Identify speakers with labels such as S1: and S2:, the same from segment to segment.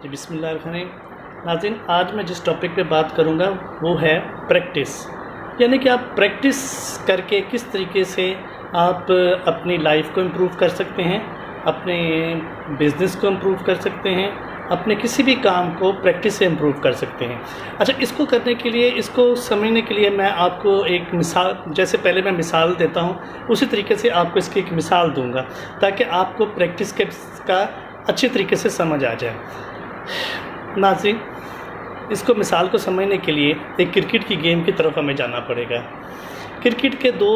S1: جی بسم اللہ الرحمن الرحیم۔ ناظرین، آج میں جس ٹاپک پہ بات کروں گا وہ ہے پریکٹس، یعنی کہ آپ پریکٹس کر کے کس طریقے سے آپ اپنی لائف کو امپروو کر سکتے ہیں، اپنے بزنس کو امپروو کر سکتے ہیں، اپنے کسی بھی کام کو پریکٹس سے امپروو کر سکتے ہیں۔ اچھا، اس کو کرنے کے لیے، اس کو سمجھنے کے لیے میں آپ کو ایک مثال، جیسے پہلے میں مثال دیتا ہوں اسی طریقے سے آپ کو اس کی ایک مثال دوں گا تاکہ آپ کو پریکٹس کا اچھی طریقے سے سمجھ آ جائے۔ ناظرین، اس کو مثال کو سمجھنے کے لیے ایک کرکٹ کی گیم کی طرف ہمیں جانا پڑے گا۔ کرکٹ کے دو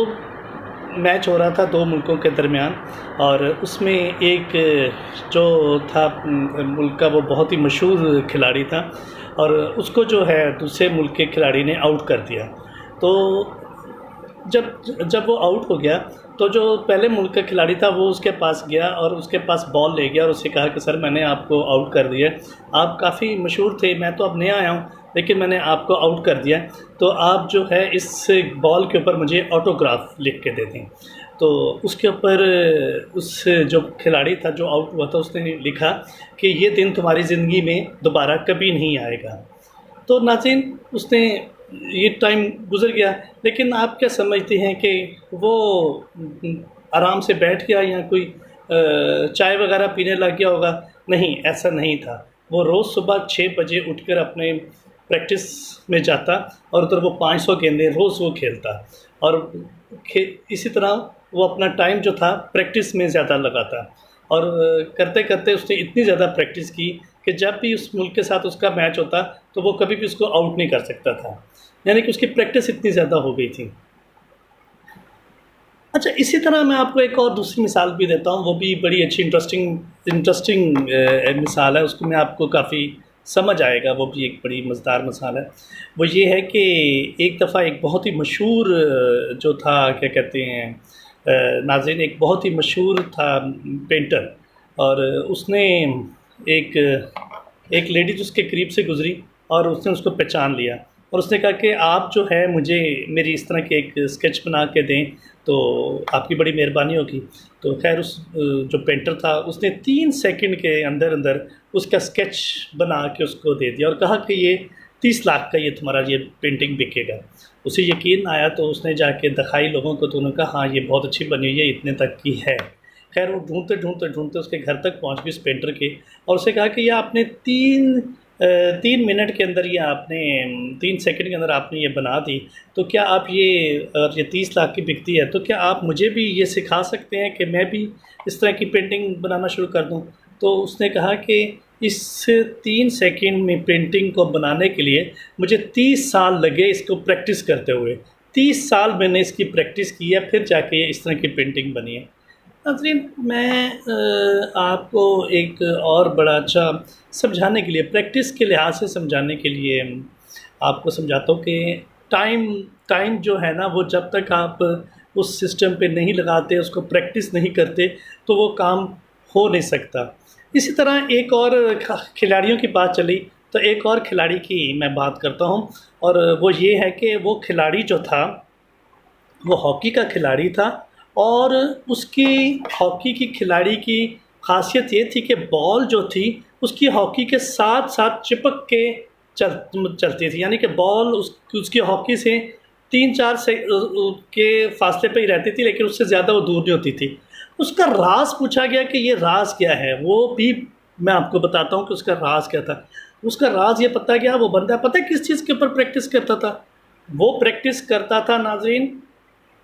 S1: میچ ہو رہا تھا دو ملکوں کے درمیان، اور اس میں ایک جو تھا ملک کا وہ بہت ہی مشہور کھلاڑی تھا، اور اس کو جو ہے دوسرے ملک کے کھلاڑی نے آؤٹ کر دیا۔ تو جب وہ آؤٹ ہو گیا تو جو پہلے ملک کا کھلاڑی تھا وہ اس کے پاس گیا اور اس کے پاس بال لے گیا اور اسے کہا کہ سر، میں نے آپ کو آؤٹ کر دیا، آپ کافی مشہور تھے، میں تو اب نیا آیا ہوں لیکن میں نے آپ کو آؤٹ کر دیا، تو آپ جو ہے اس بال کے اوپر مجھے آٹوگراف لکھ کے دے دیں۔ تو اس کے اوپر اس جو کھلاڑی تھا جو آؤٹ ہوا تھا اس نے لکھا کہ یہ دن تمہاری زندگی میں دوبارہ کبھی نہیں آئے گا۔ تو ناظرین، اس نے یہ ٹائم گزر گیا، لیکن آپ کیا سمجھتے ہیں کہ وہ آرام سے بیٹھ گیا یا کوئی چائے وغیرہ پینے لگ گیا ہوگا؟ نہیں، ایسا نہیں تھا۔ وہ روز صبح 6 بجے اٹھ کر اپنے پریکٹس میں جاتا اور ادھر وہ 500 گیندیں روز وہ کھیلتا، اور اسی طرح وہ اپنا ٹائم جو تھا پریکٹس میں زیادہ لگاتا، اور کرتے کرتے اس نے اتنی زیادہ پریکٹس کی کہ جب بھی اس ملک کے ساتھ اس کا میچ ہوتا تو وہ کبھی بھی اس کو آؤٹ نہیں کر سکتا تھا، یعنی کہ اس کی پریکٹس اتنی زیادہ ہو گئی تھی۔ اچھا، اسی طرح میں آپ کو ایک اور دوسری مثال بھی دیتا ہوں، وہ بھی بڑی اچھی انٹرسٹنگ مثال ہے، اس کو میں آپ کو کافی سمجھ آئے گا، وہ بھی ایک بڑی مزیدار مثال ہے۔ وہ یہ ہے کہ ایک دفعہ ایک بہت ہی مشہور جو تھا، کیا کہتے ہیں ناظرین، ایک بہت ہی مشہور تھا پینٹر، اور اس نے ایک لیڈی جو اس کے قریب سے گزری اور اس نے اس کو پہچان لیا، اور اس نے کہا کہ آپ جو ہے مجھے میری اس طرح کے ایک اسکیچ بنا کے دیں تو آپ کی بڑی مہربانی ہوگی۔ تو خیر اس جو پینٹر تھا اس نے 3 سیکنڈ کے اندر اس کا اسکیچ بنا کے اس کو دے دیا اور کہا کہ یہ 30 لاکھ کا یہ تمہارا یہ پینٹنگ بکے گا۔ اسے یقین آیا تو اس نے جا کے دکھائی لوگوں کو، تو انہوں نے کہا ہاں یہ بہت اچھی بنی ہوئی ہے، اتنے تک کی ہے۔ خیر وہ ڈھونڈتے اس کے گھر تک پہنچ گئی اس پینٹر کے، اور اسے کہا کہ یہ آپ نے 3 منٹ کے اندر، یہ آپ نے 3 سیکنڈ کے اندر آپ نے یہ بنا دی، تو کیا آپ یہ 30 لاکھ کی بکتی ہے تو کیا آپ مجھے بھی یہ سکھا سکتے ہیں کہ میں بھی اس طرح کی پینٹنگ بنانا شروع کر دوں؟ تو اس نے کہا کہ اس 3 سیکنڈ میں پینٹنگ کو بنانے کے لیے مجھے 30 سال لگے اس کو پریکٹس کرتے ہوئے، 30 سال میں نے اس کی پریکٹس کی ہے، پھر جا کے اس طرح کی پینٹنگ بنی ہے۔ ناظرین، میں آپ کو ایک اور بڑا اچھا سمجھانے کے لیے، پریکٹس کے لحاظ سے سمجھانے کے لیے آپ کو سمجھاتا ہوں کہ ٹائم جو ہے نا، وہ جب تک آپ اس سسٹم پہ نہیں لگاتے، اس کو پریکٹس نہیں کرتے تو وہ کام ہو نہیں سکتا۔ اسی طرح ایک اور کھلاڑیوں کی بات چلی تو ایک اور کھلاڑی کی میں بات کرتا ہوں، اور وہ یہ ہے کہ وہ کھلاڑی جو تھا وہ ہاکی کا کھلاڑی تھا، اور اس کی ہاکی کی کھلاڑی کی خاصیت یہ تھی کہ بال جو تھی اس کی ہاکی کے ساتھ چپک کے چلتی تھی، یعنی کہ بال اس کی ہاکی سے 3-4 کے فاصلے پہ ہی رہتی تھی، لیکن اس سے زیادہ وہ دور نہیں ہوتی تھی۔ اس کا راز پوچھا گیا کہ یہ راز کیا ہے، وہ بھی میں آپ کو بتاتا ہوں کہ اس کا راز کیا تھا۔ اس کا راز یہ پتہ گیا، وہ بندہ پتہ کس چیز کے اوپر پریکٹس کرتا تھا؟ وہ پریکٹس کرتا تھا ناظرین،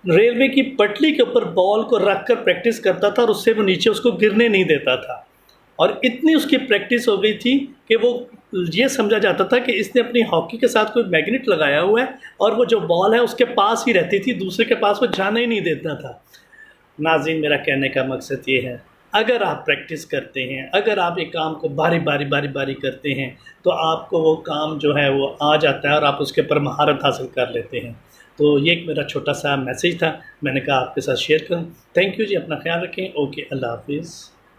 S1: ریلوے کی پٹلی کے اوپر بال کو رکھ کر پریکٹس کرتا تھا، اور اس سے وہ نیچے اس کو گرنے نہیں دیتا تھا، اور اتنی اس کی پریکٹس ہو گئی تھی کہ وہ یہ سمجھا جاتا تھا کہ اس نے اپنی ہاکی کے ساتھ کوئی میگنیٹ لگایا ہوا ہے، اور وہ جو بال ہے اس کے پاس ہی رہتی تھی، دوسرے کے پاس وہ جانا ہی نہیں دیتا تھا۔ ناظرین، میرا کہنے کا مقصد یہ ہے، اگر آپ پریکٹس کرتے ہیں، اگر آپ ایک کام کو باری کرتے ہیں تو آپ کو وہ کام جو ہے وہ آ جاتا ہے اور آپ اس کے اوپر مہارت حاصل کر لیتے ہیں۔ تو یہ ایک میرا چھوٹا سا میسیج تھا، میں نے کہا آپ کے ساتھ شیئر کروں۔ تھینک یو جی، اپنا خیال رکھیں، اوکے، اللہ حافظ۔